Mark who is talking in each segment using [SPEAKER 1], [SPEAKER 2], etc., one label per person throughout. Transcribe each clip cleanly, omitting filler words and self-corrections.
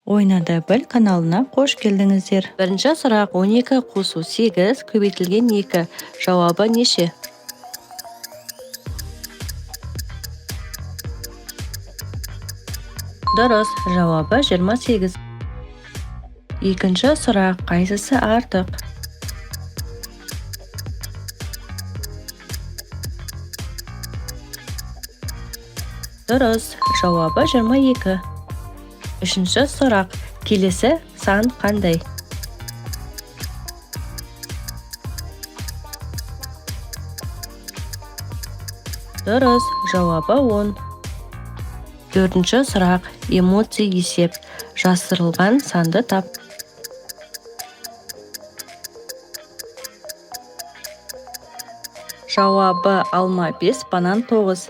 [SPEAKER 1] Ойнады біл каналына қош келдіңіздер.
[SPEAKER 2] Бірінші сұрақ 12 қосу 8 көбейтілген 2. Жауабы неше? Дұрыс, жауабы 28. Екінші сұрақ қайсысы артық? Дұрыс, жауабы 22. Үшінші сұрақ келесі сан қандай? Дұрыс, жауабы 10. Төртінші сұрақ эмоций есеп. Жасырылған санды тап. Жауабы алма 5, банан 9.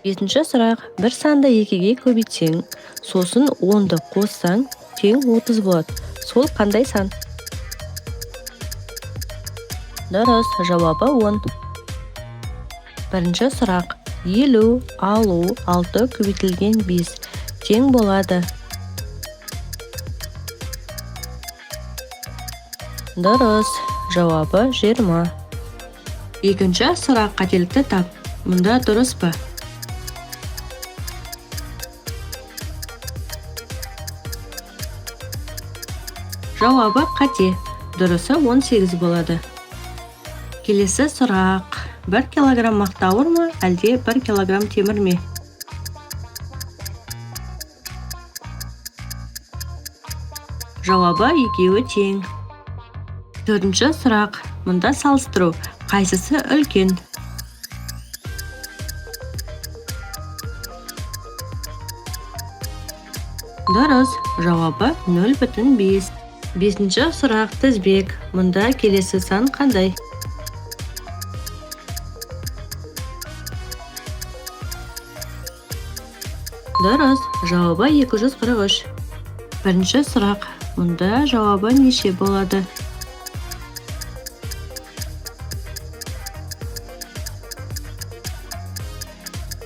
[SPEAKER 2] Бесінші сұрақ бір санды 2-ге көбейтсең, сосын 10-ды қоссаң, тең 30 болады. Сол қандай сан? Дұрыс, жауабы 10. Бірінші сұрақ 50 алу 6 көбейтілген 5 тең болады. Дұрыс, жауабы 20. Екінші сұрақ қателікті тап. Мұнда дұрыс па? Жауабы қате. Дұрысы 18 болады. Келесі сұрақ. 1 килограмм мақта ауыр ма, әлде 1 килограмм темір ме? Жауабы екеуі тең. Төртінші сұрақ. Мұнда салыстыру. Қайсысы үлкен? Дұрыс, жауабы 0,5. Бесінші сұрақ тізбек. Мұнда келесі сан қандай? Дұрыс, жауабы 243. Бірінші сұрақ. Мұнда жауабы неше болады?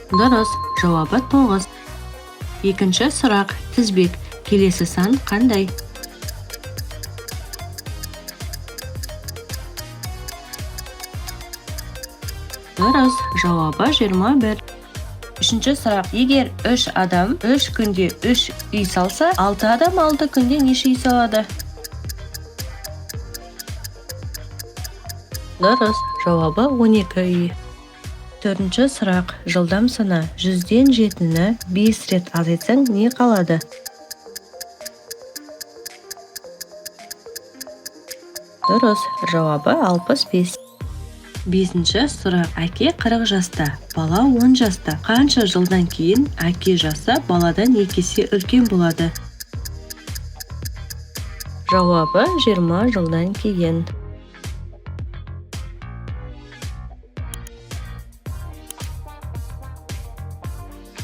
[SPEAKER 2] Дұрыс, жауабы 9. Екінші сұрақ тізбек. Келесі сан қандай? Дұрыс, жауабы 21. Үшінші сұрақ. Егер 3 адам 3 күнде 3 үй салса, 6 адам 6 күнде неше үй салады? Дұрыс, жауабы 12 үй. Төртінші сұрақ. Жылдам саны 100-ден 7-ні 5 рет азайтсаң не қалады? Дұрыс, жауабы 65. Бесінші сұрақ. Әке 40 жаста, бала 10 жаста. Қанша жылдан кейін әке жасы баладан 2 есе үлкен болады? Жауабы 20 жылдан кейін.